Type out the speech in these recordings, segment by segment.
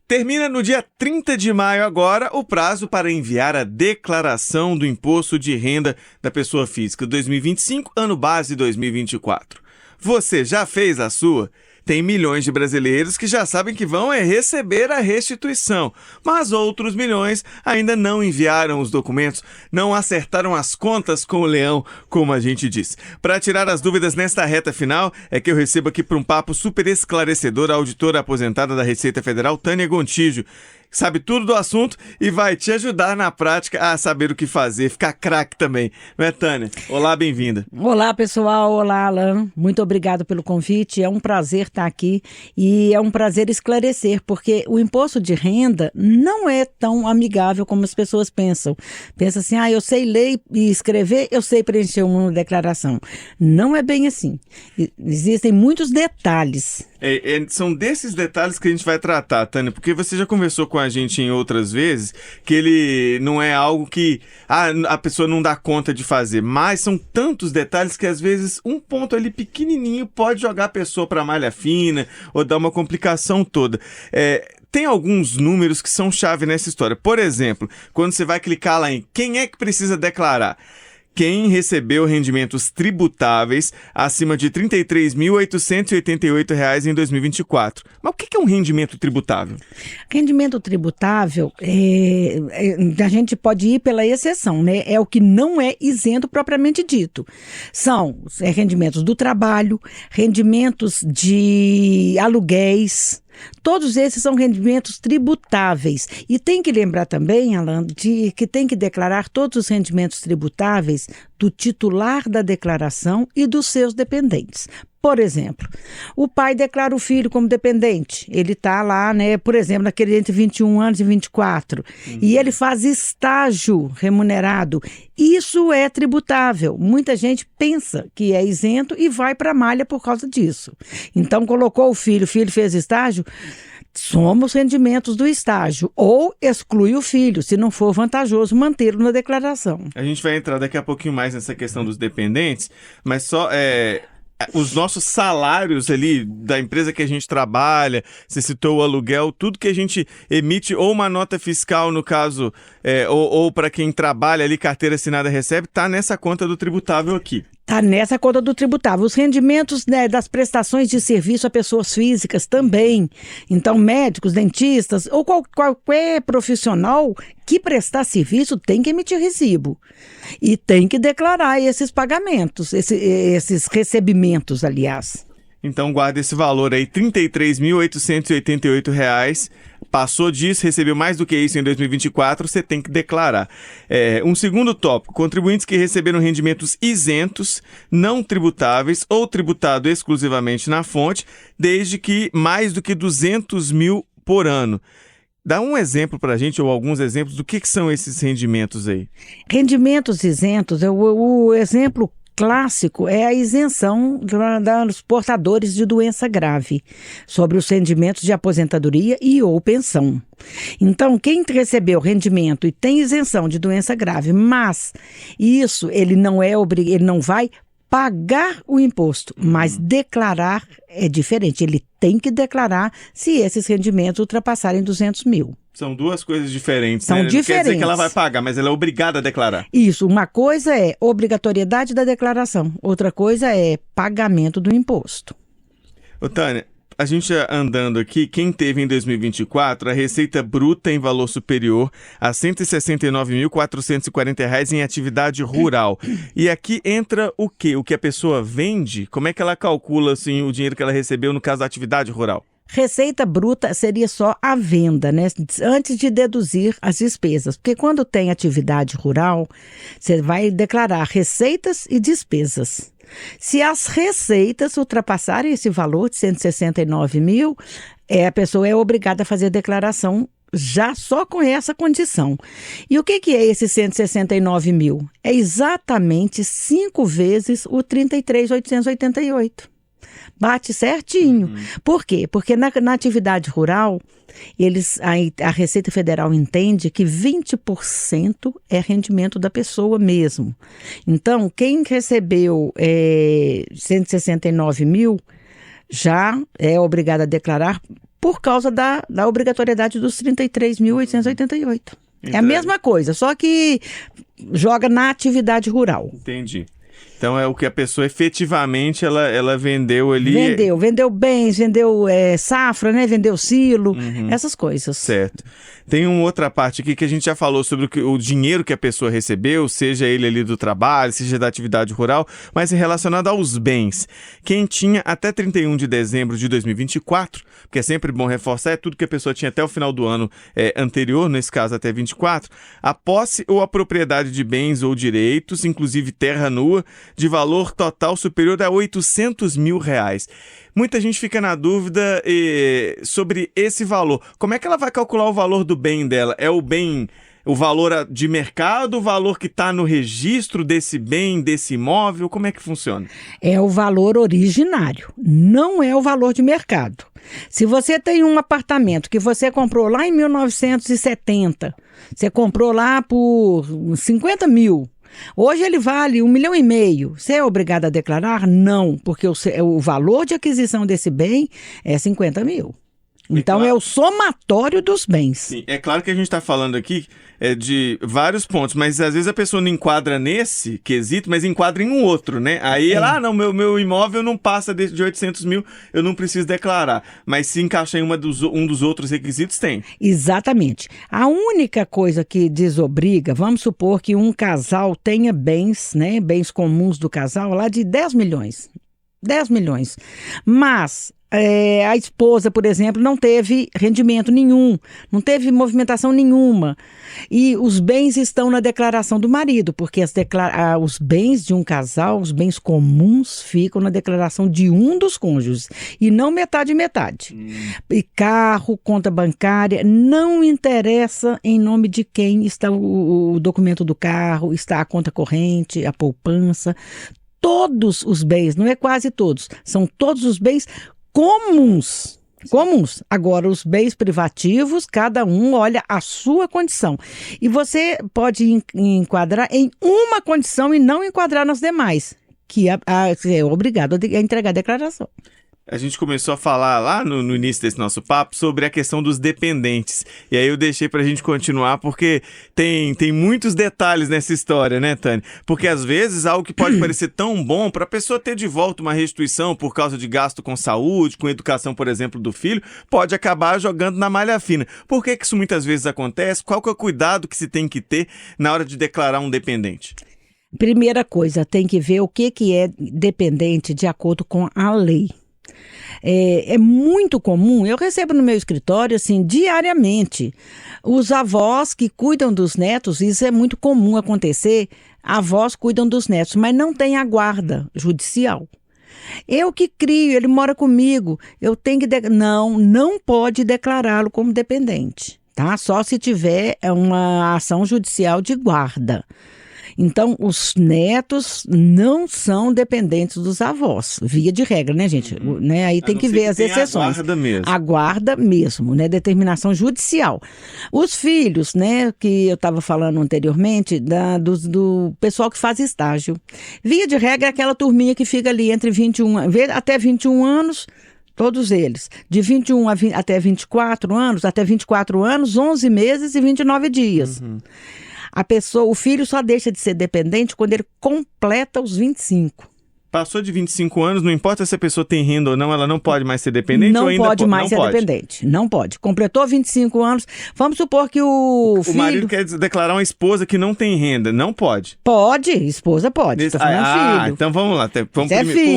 Termina no dia 30 de maio agora o prazo para enviar a declaração do Imposto de Renda da Pessoa Física 2025, ano base 2024. Você já fez a sua? Tem milhões de brasileiros que já sabem que vão receber a restituição, mas outros milhões ainda não enviaram os documentos, não acertaram as contas com o leão, como a gente diz. Para tirar as dúvidas nesta reta final, é que eu recebo aqui para um papo super esclarecedor a auditora aposentada da Receita Federal, Tânia Gontijo. Sabe tudo do assunto e vai te ajudar na prática a saber o que fazer, ficar craque também. Não é, Tânia? Olá, bem-vinda. Olá, pessoal. Olá, Alan. Muito obrigado pelo convite. É um prazer estar aqui e é um prazer esclarecer, porque o imposto de renda não é tão amigável como as pessoas pensam. Pensa assim, eu sei ler e escrever, eu sei preencher uma declaração. Não é bem assim. Existem muitos detalhes. São desses detalhes que a gente vai tratar, Tânia, porque você já conversou com a gente em outras vezes que ele não é algo que a pessoa não dá conta de fazer, mas são tantos detalhes que às vezes um ponto ali pequenininho pode jogar a pessoa para malha fina ou dar uma complicação toda. Tem alguns números que são chave nessa história. Por exemplo, quando você vai clicar lá em quem é que precisa declarar, quem recebeu rendimentos tributáveis acima de R$ 33.888 em 2024. Mas o que é um rendimento tributável? Rendimento tributável, a gente pode ir pela exceção, né? É o que não é isento propriamente dito. São rendimentos do trabalho, rendimentos de aluguéis. Todos esses são rendimentos tributáveis. E tem que lembrar também, Alan, de que tem que declarar todos os rendimentos tributáveis do titular da declaração e dos seus dependentes. Por exemplo, o pai declara o filho como dependente. Ele está lá, né, por exemplo, naquele entre 21 anos e 24. E ele faz estágio remunerado. Isso é tributável. Muita gente pensa que é isento e vai para a malha por causa disso. Então, colocou o filho fez estágio, somos rendimentos do estágio, ou exclui o filho, se não for vantajoso mantê-lo na declaração. A gente vai entrar daqui a pouquinho mais nessa questão dos dependentes, mas só os nossos salários ali da empresa que a gente trabalha, você citou o aluguel, tudo que a gente emite, ou uma nota fiscal no caso, ou para quem trabalha ali, carteira assinada recebe, está nessa conta do tributável aqui. Está nessa conta do tributável. Os rendimentos, né, das prestações de serviço a pessoas físicas também. Então, médicos, dentistas ou qualquer profissional que prestar serviço tem que emitir recibo. E tem que declarar esses pagamentos, esses recebimentos, aliás. Então, guarda esse valor aí, R$ 33.888. Passou disso, recebeu mais do que isso em 2024, você tem que declarar. Um segundo tópico, contribuintes que receberam rendimentos isentos, não tributáveis ou tributado exclusivamente na fonte, desde que mais do que 200 mil por ano. Dá um exemplo para a gente, ou alguns exemplos, do que são esses rendimentos aí? Rendimentos isentos, o exemplo clássico é a isenção dos portadores de doença grave sobre os rendimentos de aposentadoria e ou pensão. Então, quem recebeu rendimento e tem isenção de doença grave, mas isso ele não vai pagar o imposto, mas declarar é diferente. Ele tem que declarar se esses rendimentos ultrapassarem 200 mil. São duas coisas diferentes, São né? diferentes. Não quer dizer que ela vai pagar, mas ela é obrigada a declarar. Isso, uma coisa é obrigatoriedade da declaração, outra coisa é pagamento do imposto. Ô, Tânia, a gente andando aqui, quem teve em 2024 a receita bruta em valor superior a R$ 169.440 em atividade rural. E aqui entra o quê? O que a pessoa vende? Como é que ela calcula assim, o dinheiro que ela recebeu no caso da atividade rural? Receita bruta seria só a venda, né? Antes de deduzir as despesas. Porque quando tem atividade rural, você vai declarar receitas e despesas. Se as receitas ultrapassarem esse valor de 169 mil, a pessoa é obrigada a fazer a declaração já só com essa condição. E o que é esse 169 mil? É exatamente 5 vezes o 33.888. Bate certinho. Por quê? Porque na atividade rural, a Receita Federal entende que 20% é rendimento da pessoa mesmo. Então, quem recebeu 169 mil já é obrigado a declarar por causa da obrigatoriedade dos 33.888. É a mesma coisa, só que joga na atividade rural. Entendi. Então é o que a pessoa efetivamente ela vendeu ali. Vendeu bens, vendeu safra, né? Vendeu silo, essas coisas. Certo. Tem uma outra parte aqui que a gente já falou sobre o dinheiro que a pessoa recebeu, seja ele ali do trabalho, seja da atividade rural, mas relacionado aos bens. Quem tinha até 31 de dezembro de 2024, porque é sempre bom reforçar, é tudo que a pessoa tinha até o final do ano anterior, nesse caso até 24, a posse ou a propriedade de bens ou direitos, inclusive terra nua, de valor total superior a R$800 mil. Muita gente fica na dúvida sobre esse valor. Como é que ela vai calcular o valor do bem dela? É o bem, o valor de mercado, o valor que está no registro desse bem, desse imóvel? Como é que funciona? É o valor originário, não é o valor de mercado. Se você tem um apartamento que você comprou lá em 1970, você comprou lá por 50 mil, hoje ele vale 1,5 milhão. Você é obrigado a declarar? Não, porque o valor de aquisição desse bem é 50 mil. Então, é o somatório dos bens. Sim, é claro que a gente está falando aqui de vários pontos, mas às vezes a pessoa não enquadra nesse quesito, mas enquadra em um outro, né? Aí ela, não, meu imóvel não passa de 800 mil, eu não preciso declarar. Mas se encaixa em um dos outros requisitos, tem. Exatamente. A única coisa que desobriga, vamos supor que um casal tenha bens, né? Bens comuns do casal lá de 10 milhões. 10 milhões. Mas a esposa, por exemplo, não teve rendimento nenhum, não teve movimentação nenhuma. E os bens estão na declaração do marido, porque os bens de um casal, os bens comuns, ficam na declaração de um dos cônjuges. E não metade e metade. E carro, conta bancária, não interessa em nome de quem está o documento do carro, está a conta corrente, a poupança. Todos os bens, não é quase todos, são todos os bens comuns. Agora, os bens privativos, cada um olha a sua condição. E você pode enquadrar em uma condição e não enquadrar nas demais, que é obrigado a entregar a declaração. A gente começou a falar lá no início desse nosso papo sobre a questão dos dependentes. E aí eu deixei pra gente continuar porque tem muitos detalhes nessa história, né, Tânia? Porque às vezes algo que pode parecer tão bom para a pessoa ter de volta uma restituição por causa de gasto com saúde, com educação, por exemplo, do filho, pode acabar jogando na malha fina. Por que isso muitas vezes acontece? Qual que é o cuidado que se tem que ter na hora de declarar um dependente? Primeira coisa, tem que ver o que é dependente de acordo com a lei. É muito comum, eu recebo no meu escritório, assim, diariamente, os avós que cuidam dos netos, isso é muito comum acontecer, avós cuidam dos netos, mas não tem a guarda judicial. Eu que crio, ele mora comigo, eu tenho que... Não pode declará-lo como dependente, tá? Só se tiver uma ação judicial de guarda. Então, os netos não são dependentes dos avós, via de regra, né, gente? Né? Aí tem que ver as exceções. A guarda mesmo, né? Determinação judicial. Os filhos, né, que eu estava falando anteriormente, do pessoal que faz estágio. Via de regra é aquela turminha que fica ali entre 21 até 21 anos, todos eles. De 21 até 24 anos, 11 meses e 29 dias. O filho só deixa de ser dependente quando ele completa os 25. Passou de 25 anos, não importa se a pessoa tem renda ou não, ela não pode mais ser dependente? Não pode mais ser dependente, não pode. Completou 25 anos, vamos supor que o filho... O marido quer declarar uma esposa que não tem renda, não pode? Pode, esposa pode, estou falando filho. Então vamos lá, vamos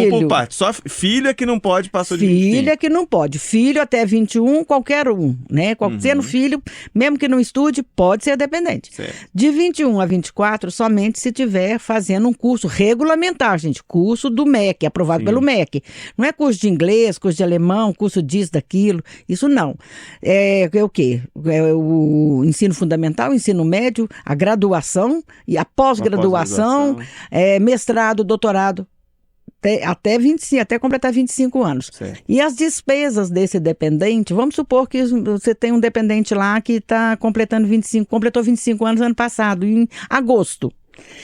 por parte. Só filho é que não pode, passou de 25. Filho é que não pode, filho até 21, qualquer um, né? Sendo filho, mesmo que não estude, pode ser dependente. Certo. De 21 a 24, somente se estiver fazendo um curso regulamentar, gente, curso do MEC, aprovado pelo MEC. Não é curso de inglês, curso de alemão, curso disso, daquilo, isso não. É o quê? É o ensino fundamental, o ensino médio, a graduação e a pós-graduação, mestrado, doutorado, até 25, até completar 25 anos. Certo. E as despesas desse dependente, vamos supor que você tem um dependente lá que está completou 25 anos ano passado, em agosto.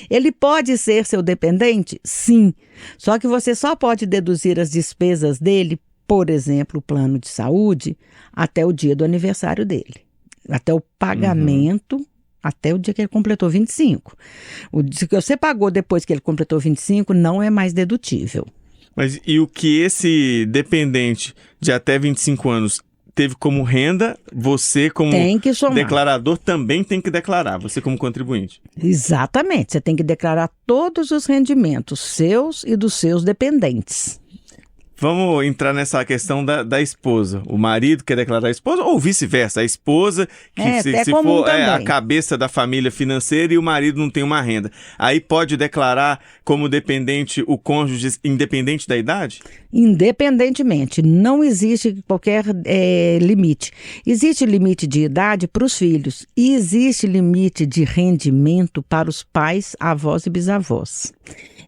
Ele pode ser seu dependente? Sim. Só que você só pode deduzir as despesas dele por exemplo, o plano de saúde até o dia do aniversário dele, até o pagamento, até o dia que ele completou 25. O dia que você pagou depois que ele completou 25 não é mais dedutível. Mas e o que esse dependente de até 25 anos teve como renda, você como declarador também tem que declarar, você como contribuinte? Exatamente, você tem que declarar todos os rendimentos seus e dos seus dependentes. Vamos entrar nessa questão da esposa. O marido quer declarar a esposa ou vice-versa? A esposa, que se for a cabeça da família financeira e o marido não tem uma renda. Aí pode declarar como dependente o cônjuge independente da idade? Independentemente, não existe qualquer limite. Existe limite de idade para os filhos e existe limite de rendimento para os pais, avós e bisavós.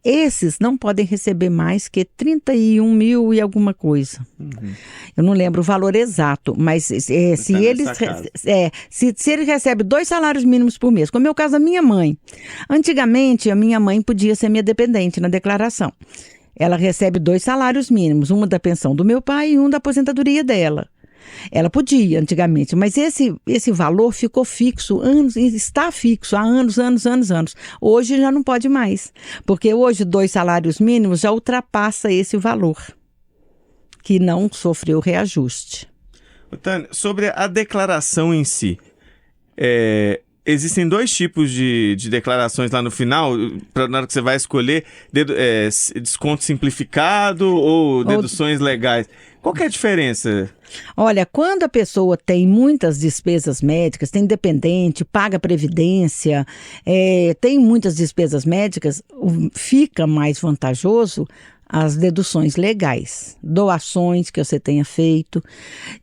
Esses não podem receber mais que 31 mil e alguma coisa. Eu não lembro o valor exato, mas se ele recebe 2 salários mínimos por mês, como é o caso da minha mãe. Antigamente, a minha mãe podia ser minha dependente na declaração. Ela recebe 2 salários mínimos, uma da pensão do meu pai e um da aposentadoria dela. Ela podia antigamente, mas esse valor ficou fixo, está fixo há anos. Hoje já não pode mais, porque hoje 2 salários mínimos já ultrapassa esse valor, que não sofreu reajuste. Tânia, sobre a declaração em si, existem 2 tipos de declarações lá no final, na hora que você vai escolher, desconto simplificado ou deduções legais. Qual que é a diferença? Olha, quando a pessoa tem muitas despesas médicas, tem dependente, paga previdência, tem muitas despesas médicas, fica mais vantajoso as deduções legais, doações que você tenha feito.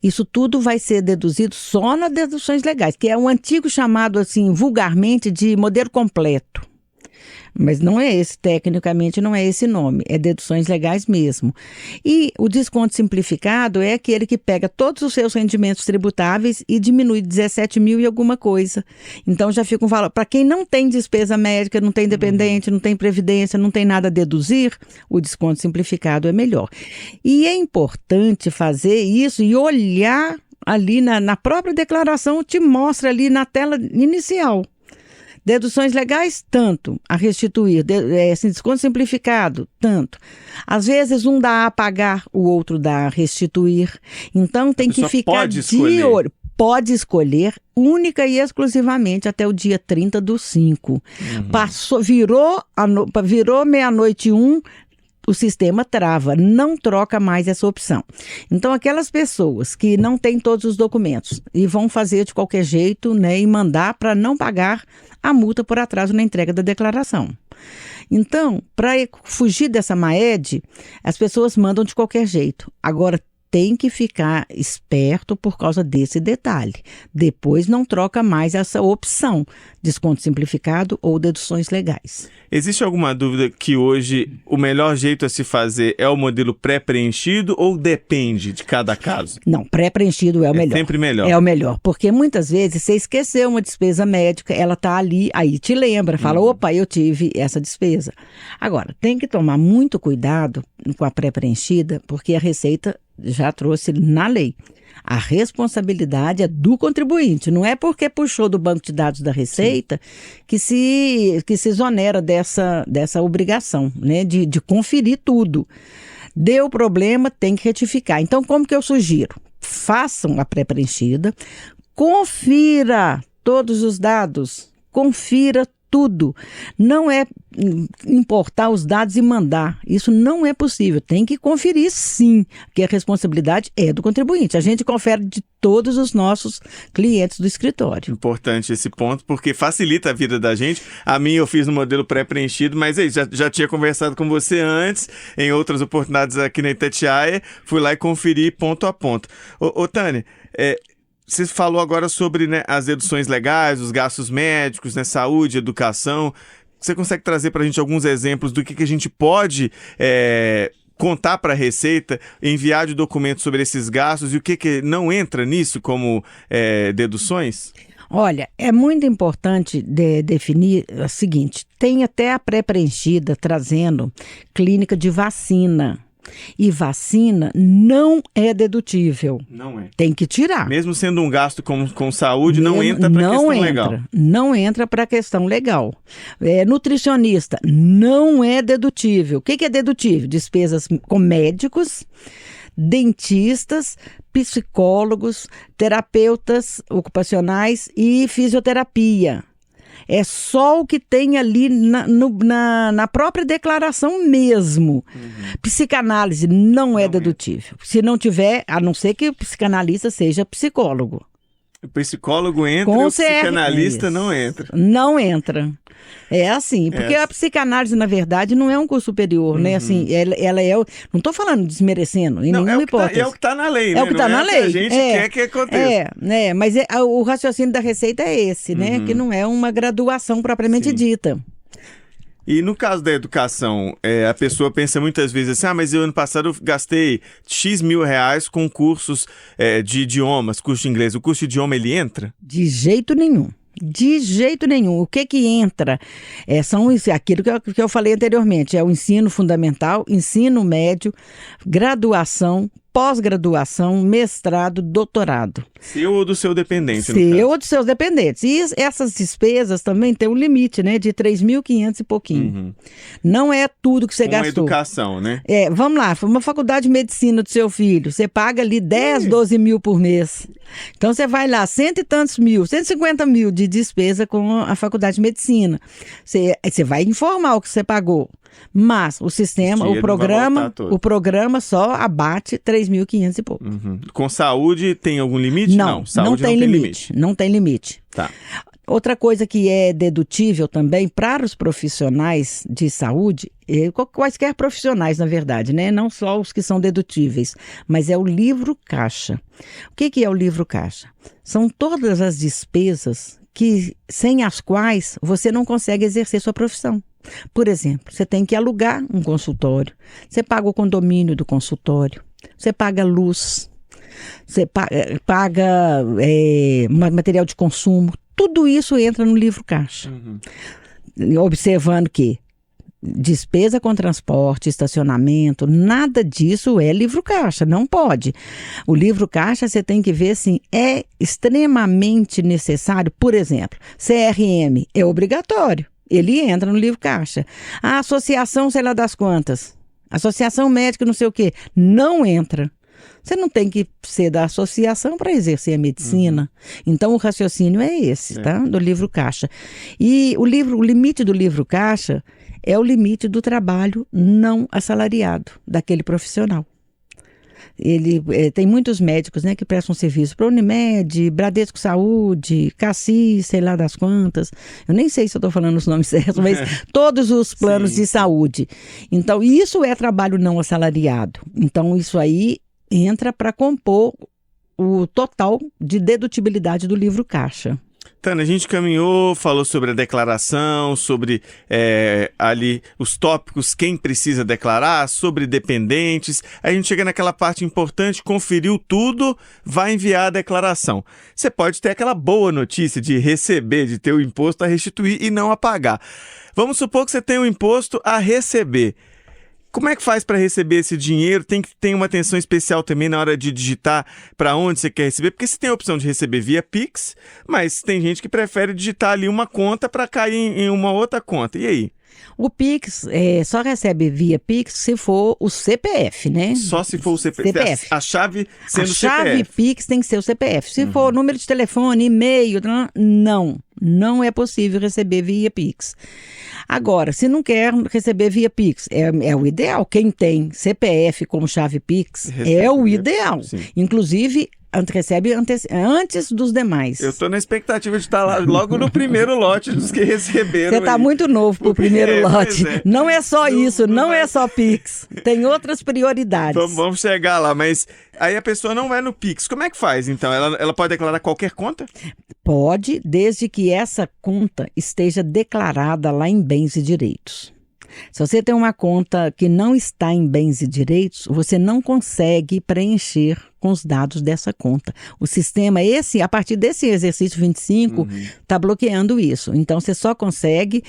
Isso tudo vai ser deduzido só nas deduções legais, que é um antigo chamado assim vulgarmente de modelo completo. Mas não é esse, tecnicamente não é esse nome, é deduções legais mesmo. E o desconto simplificado é aquele que pega todos os seus rendimentos tributáveis e diminui 17 mil e alguma coisa. Então já fica um valor. Para quem não tem despesa médica, não tem dependente, não tem previdência, não tem nada a deduzir, o desconto simplificado é melhor. E é importante fazer isso e olhar ali na própria declaração, te mostra ali na tela inicial. Deduções legais, tanto. A restituir, desconto simplificado, tanto. Às vezes um dá a pagar, o outro dá a restituir. Então tem que ficar de olho. Pode escolher única e exclusivamente até o dia 30/5. Virou meia-noite 1, o sistema trava, não troca mais essa opção. Então, aquelas pessoas que não têm todos os documentos e vão fazer de qualquer jeito, né, e mandar para não pagar a multa por atraso na entrega da declaração. Então, para fugir dessa MAED, as pessoas mandam de qualquer jeito. Agora, tem que ficar esperto por causa desse detalhe. Depois não troca mais essa opção, desconto simplificado ou deduções legais. Existe alguma dúvida que hoje o melhor jeito a se fazer é o modelo pré-preenchido ou depende de cada caso? Não, pré-preenchido é o melhor. É sempre melhor. É o melhor, porque muitas vezes você esqueceu uma despesa médica, ela está ali, aí te lembra, fala, opa, eu tive essa despesa. Agora, tem que tomar muito cuidado com a pré-preenchida, porque a Receita já trouxe na lei. A responsabilidade é do contribuinte, não é porque puxou do banco de dados da Receita que se exonera dessa obrigação, né, de conferir tudo. Deu problema, tem que retificar. Então, como que eu sugiro? Façam a pré-preenchida, confira todos os dados, confira tudo. Não é importar os dados e mandar. Isso não é possível. Tem que conferir sim, porque a responsabilidade é do contribuinte. A gente confere de todos os nossos clientes do escritório. Importante esse ponto, porque facilita a vida da gente. A minha eu fiz no modelo pré-preenchido, mas aí, já tinha conversado com você antes, em outras oportunidades aqui na Itatiaia, fui lá e conferi ponto a ponto. Ô Tânia, você falou agora sobre, né, as deduções legais, os gastos médicos, né, saúde, educação. Você consegue trazer para a gente alguns exemplos do que a gente pode contar para a Receita, enviar de documentos sobre esses gastos e o que não entra nisso como deduções? Olha, é muito importante definir o seguinte, tem até a pré-preenchida trazendo clínica de vacina. E vacina não é dedutível. Não é. Tem que tirar. Mesmo sendo um gasto com saúde, não entra para a questão legal. Não entra para a questão legal. Nutricionista não é dedutível. O que é dedutível? Despesas com médicos, dentistas, psicólogos, terapeutas ocupacionais e fisioterapia. É só o que tem ali na própria declaração mesmo. Psicanálise não é dedutível. Se não tiver, a não ser que o psicanalista seja psicólogo. O psicólogo entra e o psicanalista não entra. Não entra. É assim, porque a psicanálise, na verdade, não é um curso superior, né? Assim, ela é... Não estou falando desmerecendo, em nenhuma hipótese. É o que está na lei, né? É o que está na lei. A gente quer que aconteça. Mas o raciocínio da Receita é esse, né? Que não é uma graduação propriamente dita. E no caso da educação, a pessoa pensa muitas vezes assim, mas eu ano passado eu gastei X mil reais com cursos de idiomas, curso de inglês. O curso de idioma, ele entra? De jeito nenhum. De jeito nenhum. O que entra são aquilo que eu falei anteriormente, é o ensino fundamental, ensino médio, graduação, pós-graduação, mestrado, doutorado. Seu ou do seu dependente? Seu ou dos seus dependentes. E essas despesas também têm um limite, né? De 3.500 e pouquinho. Não é tudo que você gastou. Educação, né? Vamos lá, uma faculdade de medicina do seu filho, você paga ali 10, 12 mil por mês. Então você vai lá, 100 e tantos mil, 150 mil de despesa com a faculdade de medicina. Você vai informar o que você pagou. Mas o sistema, o programa só abate 3.500 e pouco. Com saúde tem algum limite? Não, saúde não tem limite. Não tem limite. Tá. Outra coisa que é dedutível também para os profissionais de saúde, quaisquer profissionais, na verdade, né? Não só os que são dedutíveis, mas é o livro caixa. O que é o livro caixa? São todas as despesas sem as quais você não consegue exercer sua profissão. Por exemplo, você tem que alugar um consultório, você paga o condomínio do consultório, você paga luz, você paga material de consumo, tudo isso entra no livro caixa. Observando que despesa com transporte, estacionamento, nada disso é livro caixa, não pode. O livro caixa você tem que ver assim, é extremamente necessário. Por exemplo, CRM é obrigatório. Ele entra no livro caixa. A associação, sei lá das quantas, associação médica, não sei o quê, não entra. Você não tem que ser da associação para exercer a medicina. Então, o raciocínio é esse, tá? Do livro caixa. E o limite do livro caixa é o limite do trabalho não assalariado daquele profissional. Tem muitos médicos, né, que prestam serviço para Unimed, Bradesco Saúde, Cassis, sei lá das quantas. Eu nem sei se eu estou falando os nomes certos, mas todos os planos de saúde. Então, isso é trabalho não assalariado. Então, isso aí entra para compor o total de dedutibilidade do livro caixa. Tânia, a gente caminhou, falou sobre a declaração, sobre ali os tópicos, quem precisa declarar, sobre dependentes. A gente chega naquela parte importante, conferiu tudo, vai enviar a declaração. Você pode ter aquela boa notícia de receber, de ter o imposto a restituir e não a pagar. Vamos supor que você tem um imposto a receber. Como é que faz para receber esse dinheiro? Tem que ter uma atenção especial também na hora de digitar para onde você quer receber, porque você tem a opção de receber via Pix, mas tem gente que prefere digitar ali uma conta para cair em uma outra conta. E aí? O Pix só recebe via Pix se for o CPF, né? Só se for o CPF. A chave sendo o CPF. A chave Pix tem que ser o CPF. Se for número de telefone, e-mail, não é possível receber via Pix. Agora, se não quer receber via Pix, é o ideal. Quem tem CPF como chave Pix é o ideal. Sim. Inclusive, recebe antes dos demais. Eu estou na expectativa de estar lá logo no primeiro lote dos que receberam. Você está muito novo para o primeiro lote. Não é só isso, não é só Pix. Tem outras prioridades. Vamos chegar lá, mas aí a pessoa não vai no Pix. Como é que faz, então? Ela pode declarar qualquer conta? Pode, desde que essa conta esteja declarada lá em Bens e Direitos. Se você tem uma conta que não está em bens e direitos, você não consegue preencher com os dados dessa conta. O sistema, a partir desse exercício 25, está bloqueando isso. Então, você só consegue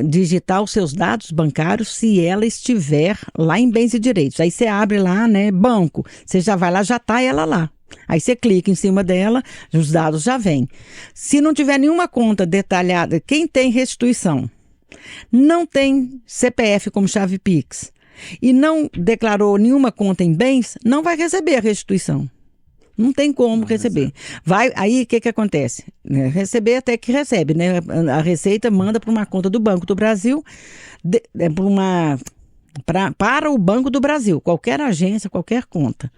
digitar os seus dados bancários se ela estiver lá em bens e direitos. Aí você abre lá, né, banco, você já vai lá, já está ela lá. Aí você clica em cima dela, os dados já vêm. Se não tiver nenhuma conta detalhada, quem tem restituição, não tem CPF como chave Pix e não declarou nenhuma conta em bens, não vai receber a restituição. Não tem como receber. Aí o que acontece? Receber até que recebe, né? A Receita manda para uma conta do Banco do Brasil, para o Banco do Brasil, qualquer agência, qualquer conta.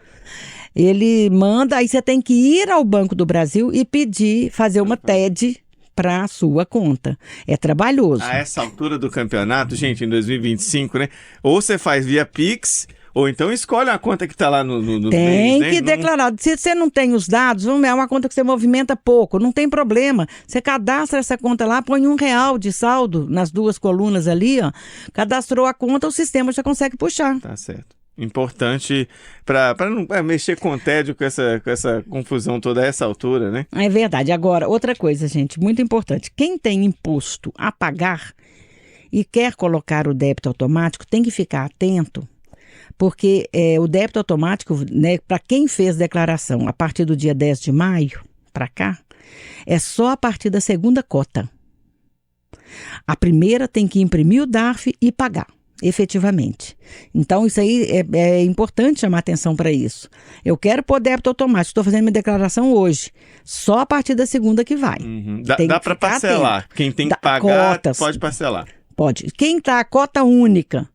Ele manda, aí você tem que ir ao Banco do Brasil e pedir, fazer uma TED para a sua conta. É trabalhoso. A essa altura do campeonato, gente, em 2025, né? Ou você faz via Pix, ou então escolhe a conta que está lá nos tem meios, que declarar. Se você não tem os dados, é uma conta que você movimenta pouco, não tem problema. Você cadastra essa conta lá, põe R$1 de saldo nas duas colunas ali, ó. Cadastrou a conta, o sistema já consegue puxar. Tá certo. Importante para não mexer com tédio, com essa confusão toda a essa altura, né? É verdade. Agora, outra coisa, gente, muito importante. Quem tem imposto a pagar e quer colocar o débito automático, tem que ficar atento, porque o débito automático, né, para quem fez declaração a partir do dia 10 de maio para cá, é só a partir da segunda cota. A primeira tem que imprimir o DARF e pagar efetivamente. Então, isso aí é importante chamar atenção para isso. Eu quero pôr débito automático, estou fazendo minha declaração hoje. Só a partir da segunda que vai. Uhum. Dá para parcelar. Atento. Quem tem que pagar, cotas, pode parcelar. Pode. Quem está a cota única,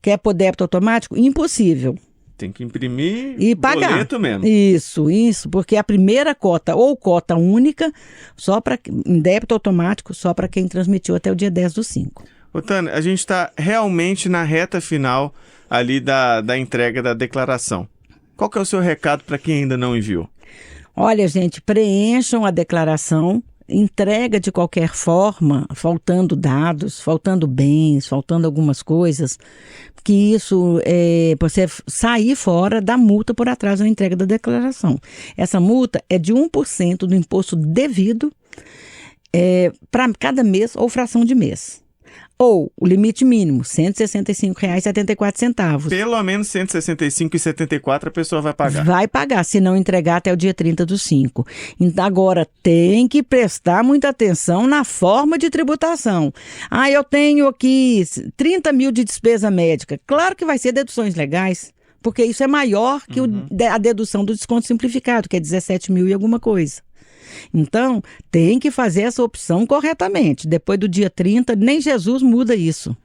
quer pôr débito automático, impossível. Tem que imprimir e pagar. Boleto mesmo. Isso, porque a primeira cota ou cota única, só para em débito automático, só para quem transmitiu até o dia 10/5. Ô, Tânia, a gente está realmente na reta final ali da entrega da declaração. Qual que é o seu recado para quem ainda não enviou? Olha, gente, preencham a declaração, entrega de qualquer forma, faltando dados, faltando bens, faltando algumas coisas, que isso você sair fora da multa por atraso na entrega da declaração. Essa multa é de 1% do imposto devido para cada mês ou fração de mês. Ou o limite mínimo, R$ 165,74. Pelo menos R$ 165,74 a pessoa vai pagar. Vai pagar, se não entregar até o dia 30/5. Então, agora, tem que prestar muita atenção na forma de tributação. Eu tenho aqui 30 mil de despesa médica. Claro que vai ser deduções legais, porque isso é maior que a dedução do desconto simplificado, que é 17 mil e alguma coisa. Então, tem que fazer essa opção corretamente. Depois do dia 30, nem Jesus muda isso.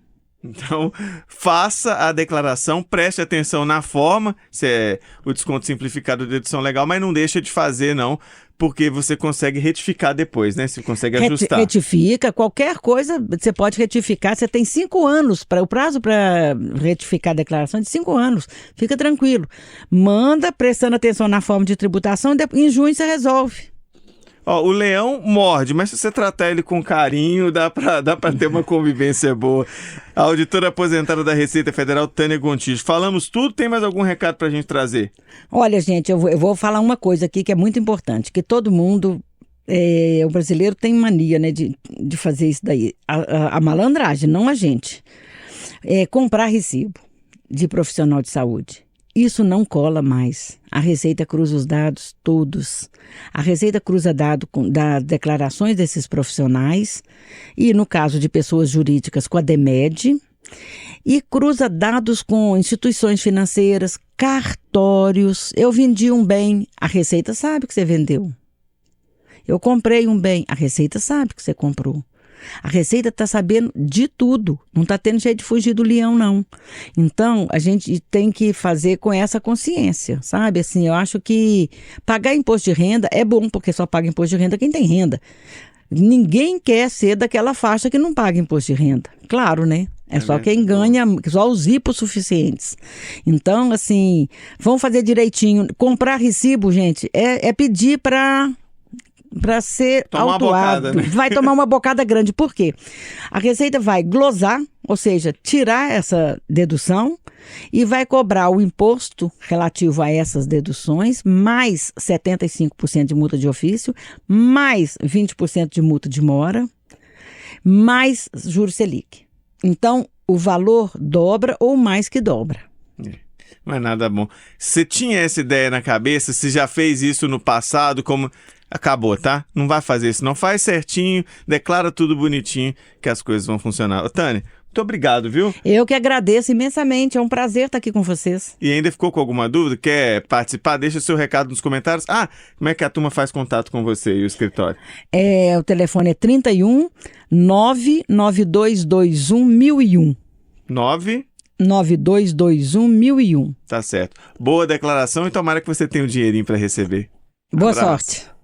Então, faça a declaração, preste atenção na forma, se é o desconto simplificado de dedução legal, mas não deixa de fazer, não, porque você consegue retificar depois, né? Você consegue ajustar. Retifica, qualquer coisa você pode retificar. Você tem 5 anos, o prazo para retificar a declaração é de 5 anos. Fica tranquilo. Manda, prestando atenção na forma de tributação, em junho você resolve. O leão morde, mas se você tratar ele com carinho, dá pra ter uma convivência boa. A auditora aposentada da Receita Federal, Tânia Gontijo. Falamos tudo, tem mais algum recado pra gente trazer? Olha, gente, eu vou falar uma coisa aqui que é muito importante, que todo mundo, o brasileiro tem mania, né, de fazer isso daí. A malandragem, não a gente. Comprar recibo de profissional de saúde. Isso não cola mais. A Receita cruza os dados todos. A Receita cruza dados das declarações desses profissionais e, no caso de pessoas jurídicas, com a DEMED, e cruza dados com instituições financeiras, cartórios. Eu vendi um bem, a Receita sabe que você vendeu. Eu comprei um bem, a Receita sabe que você comprou. A Receita está sabendo de tudo, não está tendo jeito de fugir do leão, não. Então, a gente tem que fazer com essa consciência, sabe? Assim, eu acho que pagar imposto de renda é bom, porque só paga imposto de renda quem tem renda. Ninguém quer ser daquela faixa que não paga imposto de renda. Claro, né? É só quem ganha, só os hipossuficientes. Então, assim, vamos fazer direitinho. Comprar recibo, gente, é pedir para ser autuado, né? Vai tomar uma bocada grande. Por quê? A Receita vai glosar, ou seja, tirar essa dedução e vai cobrar o imposto relativo a essas deduções, mais 75% de multa de ofício, mais 20% de multa de mora, mais juros Selic. Então, o valor dobra ou mais que dobra. Não é nada bom. Você tinha essa ideia na cabeça? Você já fez isso no passado? Como acabou, tá? Não vai fazer isso. Não faz certinho, declara tudo bonitinho que as coisas vão funcionar. Ô, Tânia, muito obrigado, viu? Eu que agradeço imensamente. É um prazer estar aqui com vocês. E ainda ficou com alguma dúvida? Quer participar? Deixa o seu recado nos comentários. Como é que a turma faz contato com você e o escritório? O telefone é 31 99221 1001. 9221 1001. Tá certo. Boa declaração e tomara que você tenha o dinheirinho para receber. Boa Abraço. sorte.